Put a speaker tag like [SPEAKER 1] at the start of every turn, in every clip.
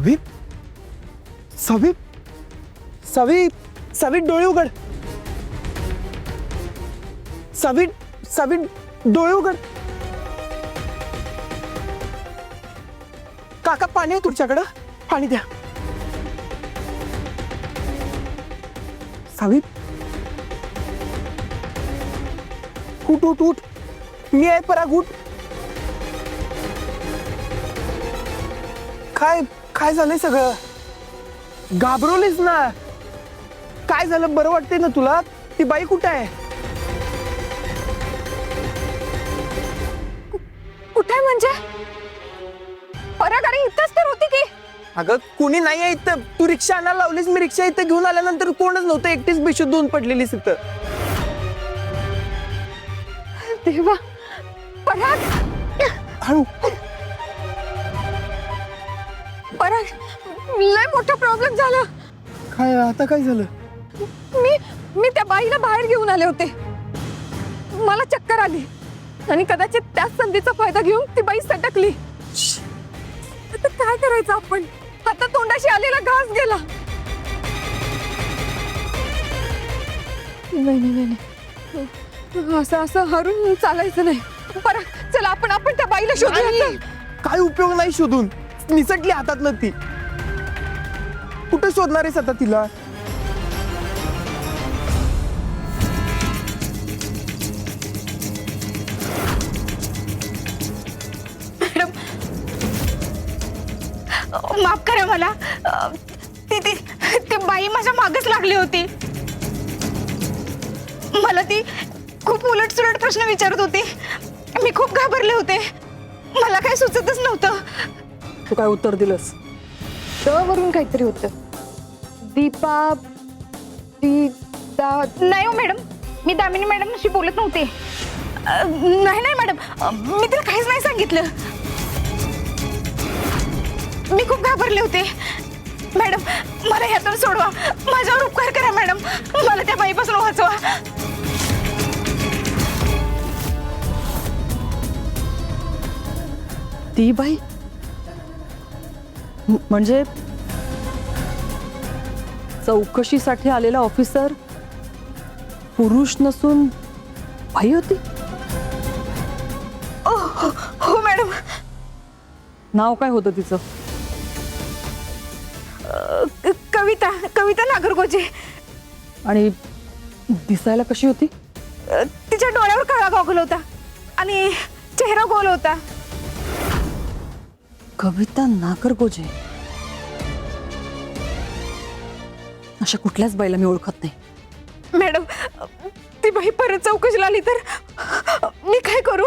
[SPEAKER 1] सावी सावी सावी सावी डोळे उघड सावी सावी डोळे उघड काका पाणी आहे तुमच्याकडं पाणी द्या सावी उठ उठ उठ मी आहे पराग उठ काय काय झालंय सगळं घाबरवलीस ना काय झालं बरं वाटतंय ना तुला ती बाई कुठे आहे
[SPEAKER 2] कुठे म्हणजे परागारी इथंच तर होती की
[SPEAKER 1] अगं कुणी नाही आहे इथं तू रिक्षा आणायला लावलीस मी रिक्षा इथं घेऊन आल्यानंतर कोणच नव्हतं एकटीच बेशुद्ध होऊन पडलेलीस इथं
[SPEAKER 2] देवा पराग
[SPEAKER 1] हळू
[SPEAKER 2] पराग लय मोठा प्रॉब्लेम झाला
[SPEAKER 1] काय आता काय झालं
[SPEAKER 2] मी त्या बाईला बाहेर घेऊन आले होते मला चक्कर आली आणि कदाचित त्याच संधीचा फायदा घेऊन ती बाई सटकली आता काय करायचं आपण आता तोंडाशी आलेला घास गेला नाही नाही नाही असं असं हरून चालायचं नाही पराग चला आपण त्या बाईला शोधूया
[SPEAKER 1] काय उपयोग नाही शोधून निसटली हातातलं ती कुठे शोधणार आहेस आता तिला
[SPEAKER 3] मॅडम माफ करा मला ती ती ती बाई माझ्या मागच लागली होती मला ती खूप उलटसुलट प्रश्न विचारत होती मी खूप घाबरले होते मला काय सुचतच नव्हतं
[SPEAKER 2] तू काय उत्तर दिलंस वरून काहीतरी होतं दीपा
[SPEAKER 3] नाही हो मॅडम मी दामिनी मॅडमशी बोलत नव्हते नाही नाही मॅडम मी तिला काहीच नाही सांगितलं मी खूप घाबरले होते मॅडम मला ह्यातून सोडवा माझ्यावर उपकार करा मॅडम मला त्या बाईपासून वाचवा
[SPEAKER 4] ती बाई म्हणजे चौकशीसाठी आलेला ऑफिसर पुरुष नसून बाई होती
[SPEAKER 3] हो मॅडम
[SPEAKER 4] नाव काय होतं तिचं
[SPEAKER 3] कविता कविता नागरगोजे
[SPEAKER 4] आणि दिसायला कशी होती
[SPEAKER 3] तिच्या डोळ्यावर काळा गॉगल होता आणि चेहरा गोल होता
[SPEAKER 4] कविता नागरगोजे अशा कुठल्याच बाईला मी ओळखत नाही
[SPEAKER 3] मॅडम ती बाई परत चौकशीला आली तर मी काय करू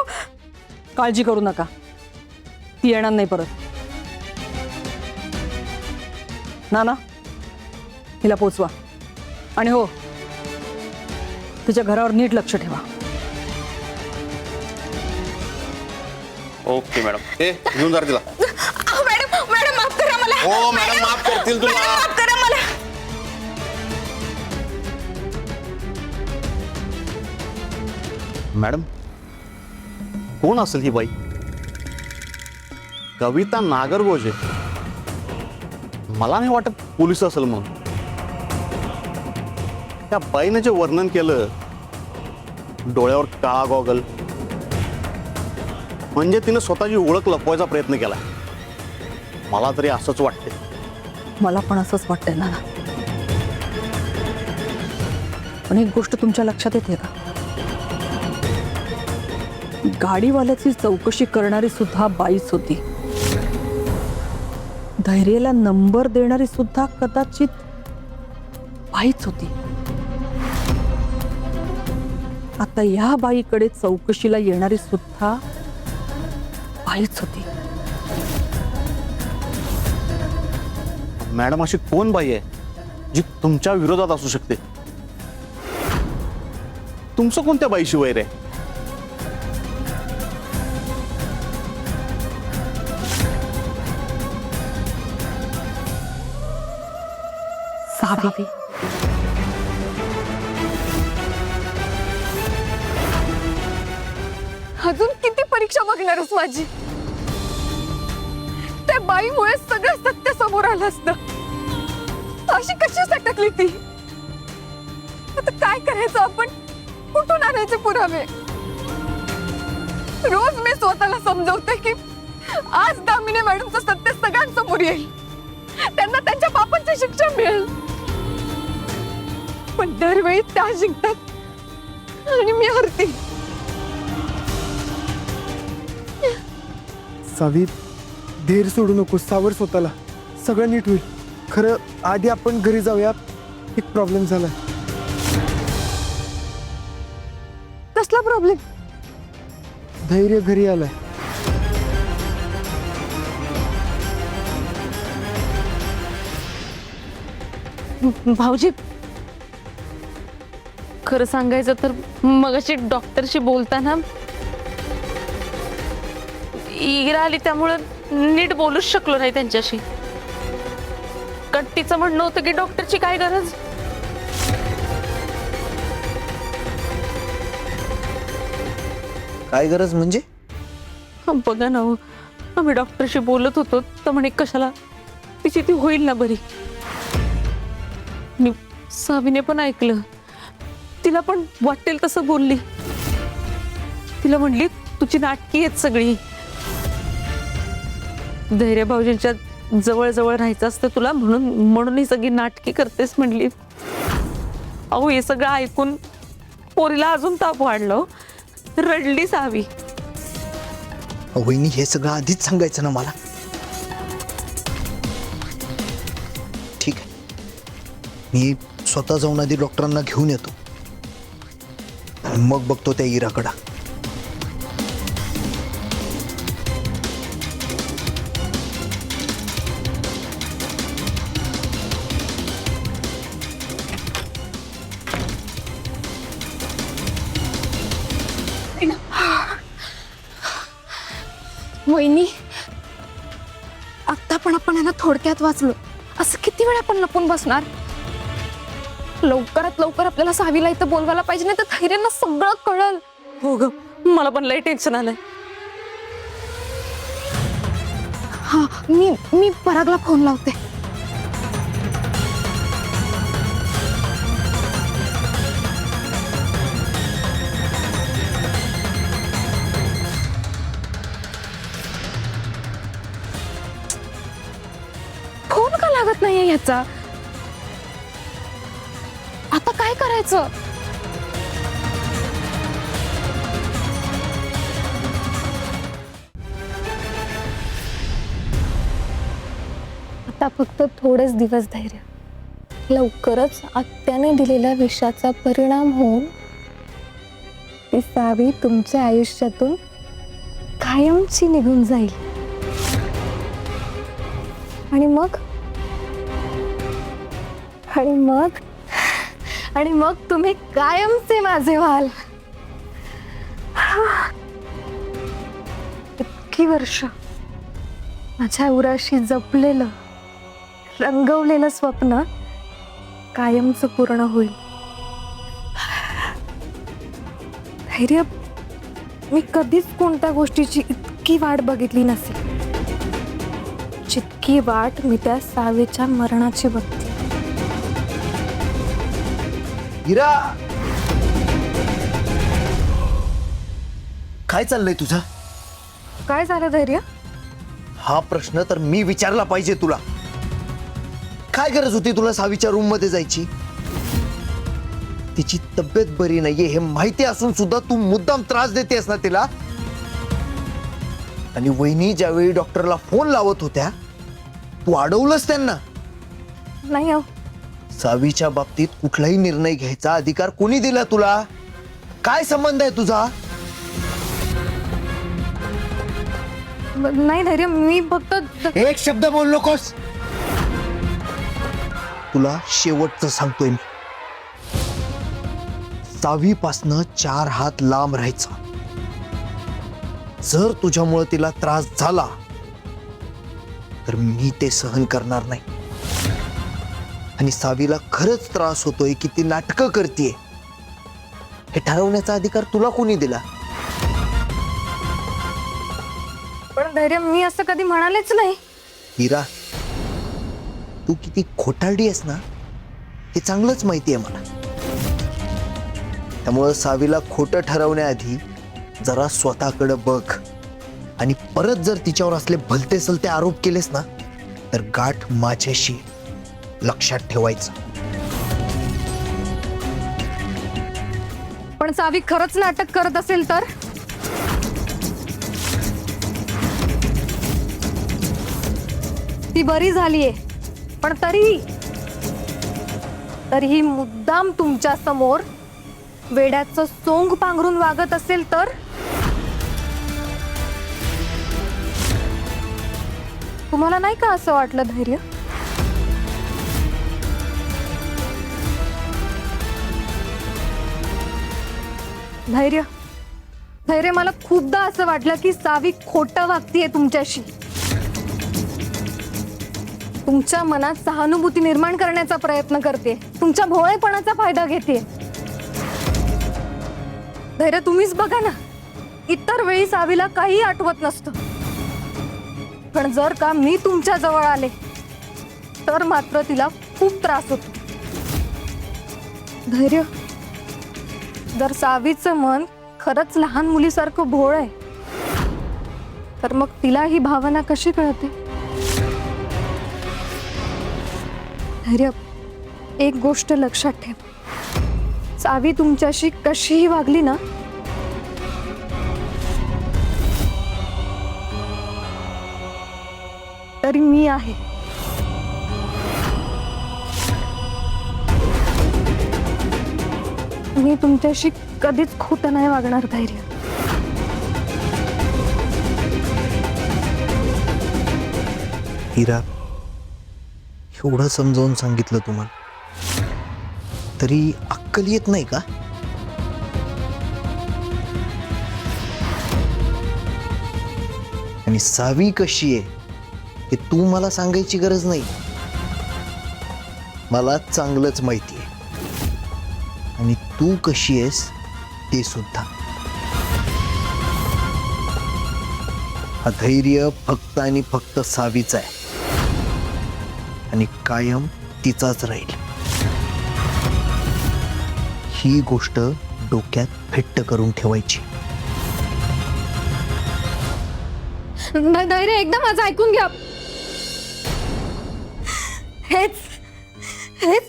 [SPEAKER 4] काळजी करू नका ती येणार नाही परत ना हिला पोचवा आणि हो तिच्या घरावर नीट लक्ष ठेवा
[SPEAKER 5] ओके मॅडम ए घेऊन जा तिला
[SPEAKER 3] मॅडम मॅडम माफ करा मला
[SPEAKER 5] हो मॅडम माफ करतील तुला
[SPEAKER 3] माफ करा मला
[SPEAKER 5] मॅडम कोण असेल ही बाई कविता नागरगोजे मला नाही वाटत पोलीस असेल म्हणून त्या बाईने जे वर्णन केलं डोळ्यावर काळा गॉगल म्हणजे तिने स्वतःची ओळख लपवायचा प्रयत्न केला मला तरी असंच वाटते
[SPEAKER 4] मला पण असंच वाटतंय ना पण एक गोष्ट तुमच्या लक्षात येते का गाडीवाल्याची चौकशी करणारी सुद्धा बाईच होती धैर्याला नंबर देणारी सुद्धा कदाचित बाईच होती आता या बाईकडे चौकशीला येणारी सुद्धा बाईच होती
[SPEAKER 5] मॅडम अशी कोण बाई आहे जी तुमच्या विरोधात असू शकते तुमचं कोणत्या बाईशी वैर आहे
[SPEAKER 4] सावी
[SPEAKER 2] अजून किती परीक्षा बघणारच माझी त्या बाईमुळे सगळं सत्य समोर आलं असतं. अशी कशी सटकली ती? आता काय करायचं आपण? कुठून आणायचे पुरावे? रोज मी स्वतःला समजवते की आज दामिनी मॅडमचं सत्य सगळ्यांसमोर येईल, त्यांना त्यांच्या पापांची शिक्षा मिळेल. पण दरवेळी त्या जिंकतात आणि मी हरते.
[SPEAKER 1] सावी, धीर सोडू नको, सावर स्वतःला. सगळं नीट होईल. खरं आधी आपण घरी जाऊया, एक प्रॉब्लेम झालाय.
[SPEAKER 2] कसला प्रॉब्लेम?
[SPEAKER 1] धैर्य घरी आलाय.
[SPEAKER 4] भाऊजी, खरं सांगायचं तर मगाशी डॉक्टरशी बोलताना इरा आली, त्यामुळं नीट बोलूच शकलो नाही त्यांच्याशी. कारण तिचं म्हणणं होतं की डॉक्टरची काय गरज.
[SPEAKER 6] काय गरज म्हणजे?
[SPEAKER 4] बघा ना हो, आम्ही डॉक्टरशी बोलत होतो तर म्हणे कशाला, तिची ती होईल ना बरी. मी सावीने पण ऐकलं, तिला पण वाटेल तसं बोलली. तिला म्हणली तुझी नाटकी आहेत सगळी, धैर्य भाऊजींच्या जवळ जवळ राहायचं असतं तुला, म्हणून ही सगळी नाटकी करतेस म्हणली. अहो, हे सगळं ऐकून पोरीला अजून ताप वाढलं. रडली सावी.
[SPEAKER 6] वहिनी, हे सगळं आधीच सांगायचं ना मला. ठीक आहे, मी स्वतः जाऊन आधी डॉक्टरांना घेऊन येतो आणि मग बघतो त्या इराकडा.
[SPEAKER 2] वहिनी, आता पण आपण यांना थोडक्यात वाचलो. असं किती वेळ आपण लपून बसणार? लवकरात लवकर आपल्याला सावीला इथं बोलवायला पाहिजे, नाही तर धैर्यांना सगळं कळल.
[SPEAKER 4] हो ग, मला पण लय टेन्शन आलंय.
[SPEAKER 2] हा, मी परागला फोन लावते. फोन का लागत नाहीये याचा? आता काय करायचं? आता फक्त थोडेच दिवस धैर्य. लवकरच आत्याने दिलेल्या विषाचा परिणाम होऊन ती सावी तुमच्या आयुष्यातून कायमची निघून जाईल. आणि मग तुम्ही कायमचे माझे व्हाल. इतकी वर्ष माझ्या उराशी जपलेलं, रंगवलेलं स्वप्न कायमचं पूर्ण होईल. धैर्य, मी कधीच कोणत्या गोष्टीची इतकी वाट बघितली नसेल जितकी वाट मी त्या सावेच्या मरणाची बघते.
[SPEAKER 6] इरा, काय चाललंय तुझं?
[SPEAKER 2] काय झालं धैर्य?
[SPEAKER 6] हा प्रश्न तर मी विचारला पाहिजे तुला. काय गरज होती तुला सावीच्या रूम मध्ये जायची? तिची तब्येत बरी नाहीये हे माहिती असून सुद्धा तू मुद्दाम त्रास देतेस ना तिला. आणि वहिनी ज्यावेळी डॉक्टरला फोन लावत होत्या, तू अडवलंस त्यांना.
[SPEAKER 2] नाही हो,
[SPEAKER 6] सावीच्या बाबतीत कुठलाही निर्णय घ्यायचा अधिकार कोणी दिला तुला? काय संबंध आहे तुझा?
[SPEAKER 2] नाही धैर्य, मी फक्त
[SPEAKER 6] एक शब्द बोल नकोस. तुला शेवटचं सांगतोय मी, सावीपासनं 4 हात लांब राहायचं. जर तुझ्यामुळे तिला त्रास झाला तर मी ते सहन करणार नाही. आणि सावीला खरंच त्रास होतोय की ती नाटकं करतेय हे ठरवण्याचा अधिकार तुला कोणी दिला?
[SPEAKER 2] पण धैर्य, मी असं कधी म्हणालेच नाही.
[SPEAKER 6] हिरा, तू किती खोटारडी आहेस ना हे चांगलंच माहिती आहे मला. त्यामुळं सावीला खोटं ठरवण्याआधी जरा स्वतःकडे बघ आणि परत जर तिच्यावर असले भलते सलते आरोप केलेस ना तर गाठ माझ्याशी, लक्षात ठेवायचं.
[SPEAKER 2] पण सावी खरंच नाटक करत असेल तर? ती बरी झालीये, पण तरीही मुद्दाम तुमच्या समोर वेड्याचं सोंग पांघरून वागत असेल तर? तुम्हाला नाही का असं वाटलं धैर्य? धैर्य मला खूपदा असं वाटलं की सावी खोटं वागतीये तुमच्याशी. तुमच्या मनात सहानुभूती निर्माण करण्याचा प्रयत्न करते, तुमच्या भोळेपणाचा फायदा घेते. धैर्य, तुम्हीच बघा ना, इतर वेळी सावीला काही आठवत नसतं, पण जर का मी तुमच्या जवळ आले तर मात्र तिला खूप त्रास होतो. धैर्य, जर सावीचं मन खरंच लहान मुलीसारखं भोळ आहे तर मग तिला ही भावना कशी कळते? धैर्य, एक गोष्ट लक्षात ठेव, सावी तुमच्याशी कशीही वागली ना तरी मी आहे. मी तुमच्याशी कधीच खोटं नाही वागणार धैर्य.
[SPEAKER 6] हिरा, एवढं समजावून सांगितलं तुम्हाला तरी अक्कल येत नाही का? आणि सावी कशी आहे हे तू मला सांगायची गरज नाही, मला चांगलंच माहिती आहे. आणि तू कशी आहेस ते सुद्धा. हा धैर्य फक्त आणि फक्त सावीचा आहे आणि कायम तिचाच राहील. ही गोष्ट डोक्यात फिट्ट करून ठेवायची.
[SPEAKER 2] धैर्य, एकदा माझं ऐकून घ्या. हेच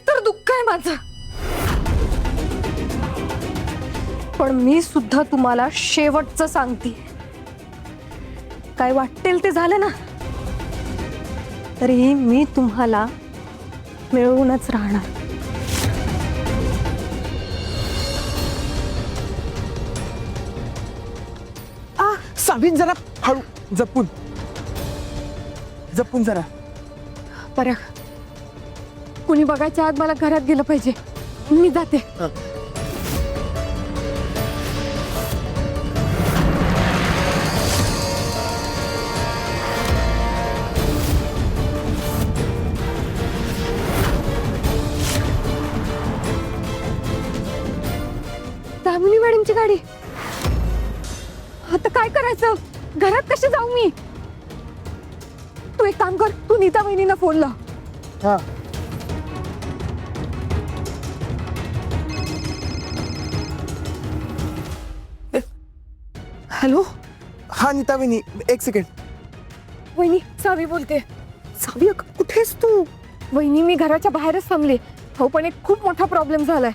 [SPEAKER 2] तर दुःख आहे माझं. पण मी सुद्धा तुम्हाला शेवटचं सांगते, काय वाटेल ते झालं ना तरीही मी तुम्हाला मिळवूनच राहणार.
[SPEAKER 1] सावी, जरा हळू, जपून जरा.
[SPEAKER 2] बरं, कुणी बघायच्या आत मला घरात गेलं पाहिजे, मी जाते. दामिनी मॅडमची गाडी. आता काय करायचं? घरात कशी जाऊ मी? तू एक काम कर, तू नीता वहिनीला फोन लाव.
[SPEAKER 1] हा, हॅलो. हा नीता वहिनी, एक सेकंड.
[SPEAKER 2] वहिनी, सावी बोलते.
[SPEAKER 1] सावी, अगं कुठेस तू?
[SPEAKER 2] वहिनी, मी घराच्या बाहेरच थांबले. हो, पण एक खूप मोठा प्रॉब्लेम झालाय.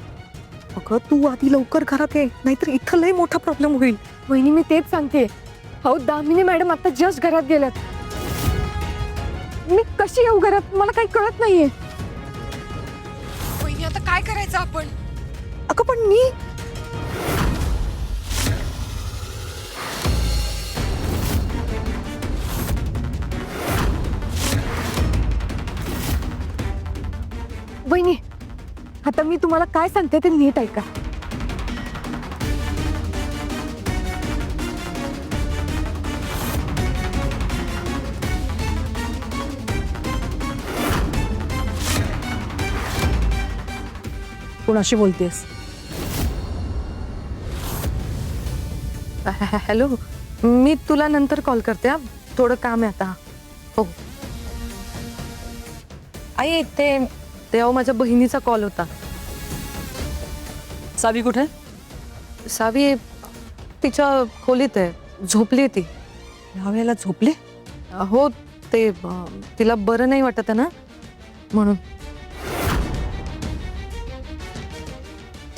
[SPEAKER 1] अगं तू आधी लवकर घरात ये, नाहीतर इथं लय मोठा प्रॉब्लेम होईल.
[SPEAKER 2] वहिनी, मी तेच सांगते. हो, दामिनी मॅडम आता जस्ट घरात गेल्यात. मी कशी येऊ घरात? मला काही कळत नाहीये. वहिनी, आता काय करायचं आपण?
[SPEAKER 1] अगं पण मी
[SPEAKER 2] वहिनी, आता मी तुम्हाला काय सांगते ते नीट ऐका.
[SPEAKER 1] कोणाशी बोलतेस?
[SPEAKER 4] हॅलो, मी तुला नंतर कॉल करते. थोडं काम आहे आता. हो. आई ते तेव्हा माझ्या बहिणीचा कॉल होता.
[SPEAKER 7] सावी कुठे?
[SPEAKER 4] सावी तिच्या खोलीत आहे, झोपली ती.
[SPEAKER 7] ह्या वेळेला झोपले?
[SPEAKER 4] हो ते तिला बरं नाही वाटत आहे ना म्हणून.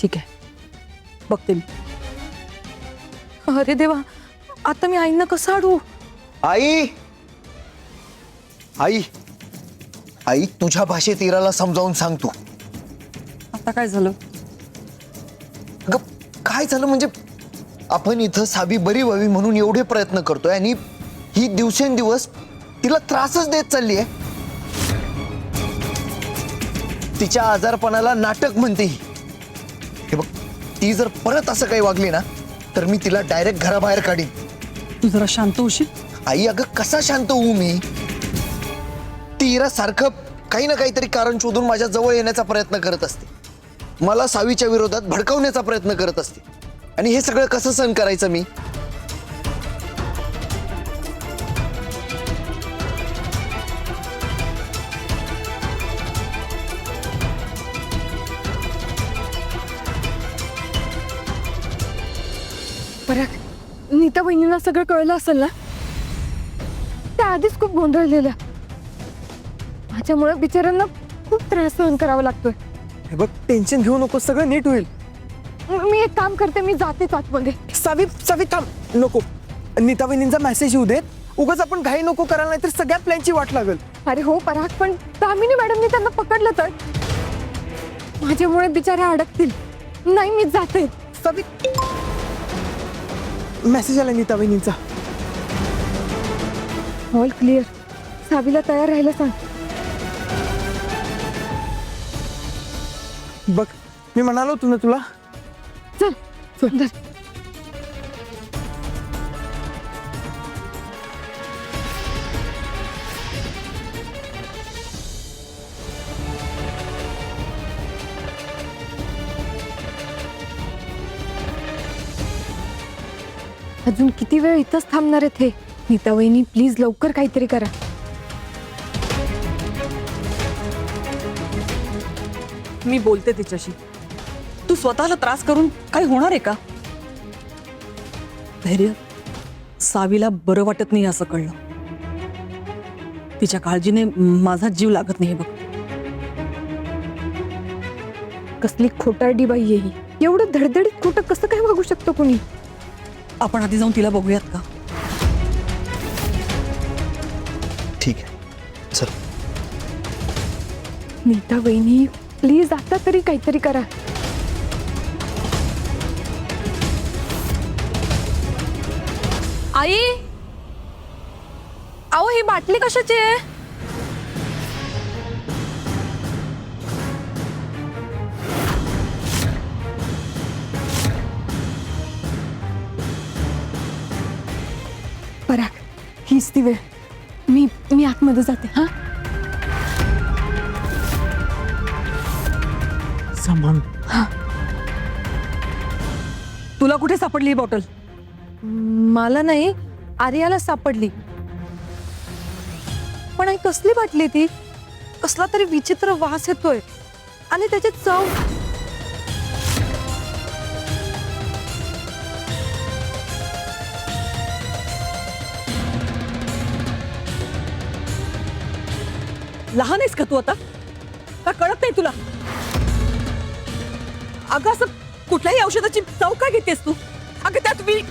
[SPEAKER 7] ठीक आहे, बघते मी.
[SPEAKER 4] अरे देवा, आता मी आईंना कसं अडवू?
[SPEAKER 6] आई आई आई तुझ्या भाषेत इराला समजावून सांग तू.
[SPEAKER 7] आता काय झालं?
[SPEAKER 6] अगं काय झालं म्हणजे आपण इथं सावी बरी व्हावी म्हणून एवढे प्रयत्न करतोय आणि ही दिवसेंदिवस तिला त्रासच देत चालली आहे. तिच्या आजारपणाला नाटक म्हणते ही. हे बघ, ती जर परत असं काही वागली ना तर मी तिला डायरेक्ट घराबाहेर काढीन.
[SPEAKER 7] तू जरा शांत होशील?
[SPEAKER 6] आई अगं कसा शांत होऊ मी? ती इरा सारखं काही ना काहीतरी कारण शोधून माझ्या जवळ येण्याचा प्रयत्न करत असते, मला सावीच्या विरोधात भडकवण्याचा प्रयत्न करत असते. आणि हे सगळं कसं सहन करायचं मी?
[SPEAKER 2] पराग, नीता बहिणींना सगळं कळलं असेल ना? त्या आधीच खूप गोंधळलेल्या. माझ्यामुळे बिचाऱ्यांना खूप त्रास सहन करावा लागतोय.
[SPEAKER 1] हे बघ, टेन्शन घेऊ नको, सगळं नीट होईल.
[SPEAKER 2] मी एक काम करते, मी जातेच आतमध्ये.
[SPEAKER 1] सावी सावी थांब, नको. नीता वहिनींचा मेसेज येऊ देत. उगाच आपण घाई नको करायला, नाहीतर सगळ्या प्लॅनची वाट लागेल.
[SPEAKER 2] अरे हो पराग, पण दामिनी मॅडमनी त्यांना पकडलं तर माझ्यामुळे बिचाऱ्या अडकतील. नाही, मी जाते.
[SPEAKER 1] सावी, मेसेज आला नीता वहिनींचा.
[SPEAKER 2] All clear. सावीला तयार राहायला सांग.
[SPEAKER 1] बघ, मी म्हणालो होतो ना तुला.
[SPEAKER 2] चल चल. अजून किती वेळ इथंच थांबणार आहेत हे? नीता वहिनी, प्लीज लवकर काहीतरी करा.
[SPEAKER 7] मी बोलते तिच्याशी. तू स्वतःला त्रास करून काही होणार आहे का? धैर्य, सावीला बरं वाटत नाही असं कळलं. तिच्या काळजीने माझा जीव लागत नाही बघ.
[SPEAKER 2] कसली खोटारडी बाई आहे ही. एवढं धडधडीत खोटं कसं काय वागू शकतो कुणी?
[SPEAKER 7] आपण आधी जाऊन तिला बघूयात का?
[SPEAKER 6] ठीक आहे, चल.
[SPEAKER 2] नीता वहिनी, प्लीज आता तरी काहीतरी करा.
[SPEAKER 4] आई, अहो ही बाटली कशाची आहे?
[SPEAKER 2] पराग, हीच ती वेळ. मी आतमध्ये जाते. हा,
[SPEAKER 1] समान.
[SPEAKER 7] तुला कुठे सापडली ही बॉटल?
[SPEAKER 4] मला नाही, आर्याला सापडली. पण आई कसली बाटली ती? कसला तरी विचित्र वास येतोय आणि त्याची चव.
[SPEAKER 7] लहान आहेस का तू आता? का कळत नाही तुला? अगं असं कुठल्याही औषधाची चव काय घेतेस तू? अगं त्यात मी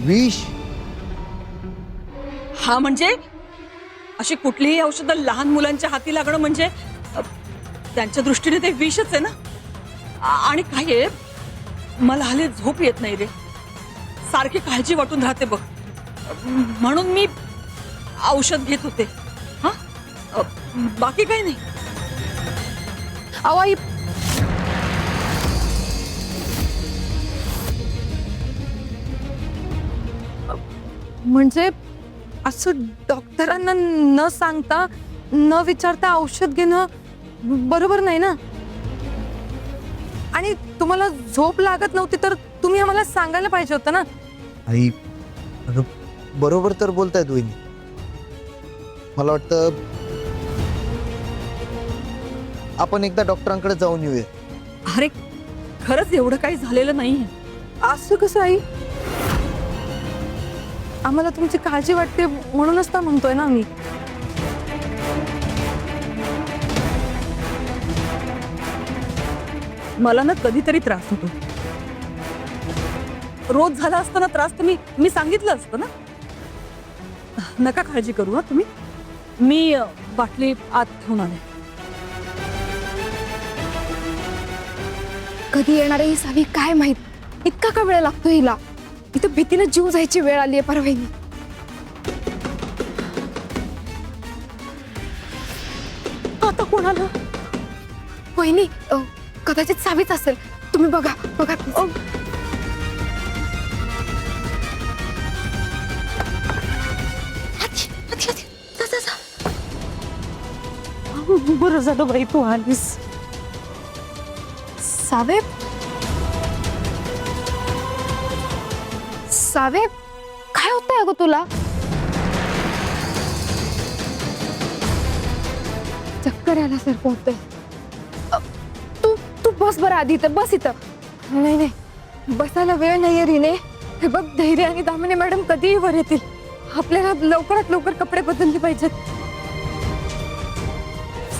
[SPEAKER 6] विष?
[SPEAKER 7] हा म्हणजे अशी कुठलीही औषधं लहान मुलांच्या हाती लागणं म्हणजे त्यांच्या दृष्टीने ते विषच आहे ना. आणि काय आहे, मला हल्ली झोप येत नाही रे. सारखी काळजी वाटून राहते बघ. म्हणून मी औषध घेत होते. हा, बाकी काही नाही.
[SPEAKER 2] अहो आई, म्हणजे असं डॉक्टरांना न सांगता न विचारता औषध घेणं बरोबर नाही ना. आणि तुम्हाला झोप लागत नव्हती तर तुम्ही आम्हाला सांगायला पाहिजे होतं ना.
[SPEAKER 6] आई अगं, बरोबर तर बोलतायत वहिनी. मला वाटतं आपण एकदा डॉक्टरांकडे जाऊन येऊया.
[SPEAKER 7] अरे खरंच एवढं काही झालेलं नाहीये.
[SPEAKER 2] असं कसं आई? आम्हाला तुमची काळजी वाटते म्हणूनच तर म्हणतोय ना आम्ही.
[SPEAKER 7] मला ना कधीतरी त्रास होतो. रोज झाला असता ना त्रास तर मी सांगितलं असतं ना. नका काळजी करू हा तुम्ही. मी बाटली आत ठेवून आले.
[SPEAKER 3] कधी येणार ही सावी काय माहित. इतका का वेळ लागतो हिला. इथं भीतीनं जीव जायची वेळ आली आहे परवाईनी.
[SPEAKER 2] आता कोणाला?
[SPEAKER 3] वहिनी कदाचित सावीच असेल. तुम्ही बघा बघा.
[SPEAKER 4] बरं झालं बाई तू आलीस.
[SPEAKER 3] सावे सावे काय होतंय अगं तुला? चक्कर आल्यासारखं होतंय. तू तू बस बरं आधी इथं बस इथं.
[SPEAKER 2] नाही नाही, बसायला वेळ नाहीये रिने. हे बघ धैर्य आणि दामिनी मॅडम कधीही वर येतील. आपल्याला लवकरात लवकर कपडे बदलले पाहिजेत.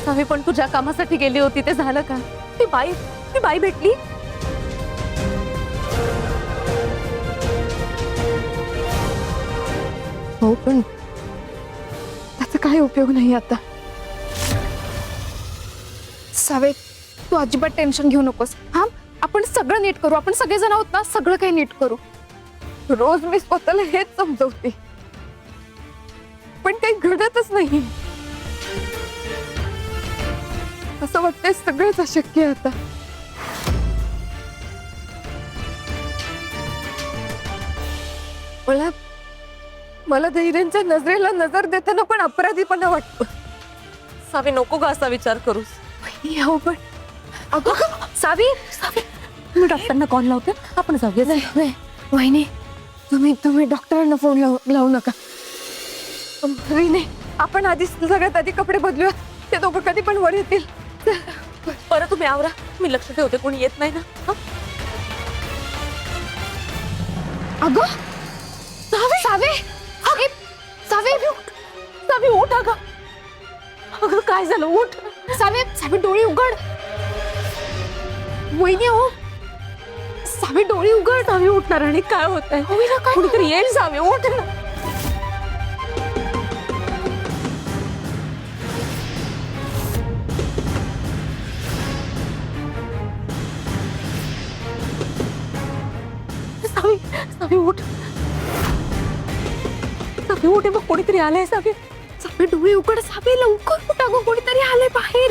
[SPEAKER 2] सावी पण तुझ्या कामासाठी गेली होती ते झालं का? ती बाई भेटली? हो पण त्याचा काही उपयोग नाही आता.
[SPEAKER 3] सावे तू अजिबात टेन्शन घेऊ नकोस. हा आपण सगळं नीट करू. आपण सगळेजण आहोत ना. सगळं काही नीट करू.
[SPEAKER 2] रोज मी स्वतःला हेच समजवते पण काही घडतच नाही. असं वाटतंय सगळंच अशक्य आहे आता. मला धैर्यांच्या नजरेला नजर देताना पण अपराधीपणा वाटतो. सावी नको का असा विचार करूस.
[SPEAKER 3] हो पण अगं सावी
[SPEAKER 2] मी डॉक्टरांना कॉल लावते. आपण जाऊया.
[SPEAKER 3] नाही वहिनी तुम्ही डॉक्टरांना फोन लावू नका.
[SPEAKER 2] रिने आपण आधी सगळ्यात आधी कपडे बदलूया. ते दोघं कधी पण वर येतील. बरं तुम्ही आवरा. मी लक्ष ठेवते कोणी येत नाही ना.
[SPEAKER 3] अगं सावे सावे
[SPEAKER 2] सावी उठ अगं. अगं काय झालं? उठ
[SPEAKER 3] सावे डोळे उघड. वहिनी हो सावे डोळे उघड.
[SPEAKER 2] सावी उठणार आणि काय होत आहे? कुणीतरी येईल. सावी उठ ना. सावी उठ. सावी उठ. मग कोणीतरी आलंय. सावी
[SPEAKER 3] डोळे उघड. सावे लवकर उठ. अगं कोणीतरी आलंय बाहेर.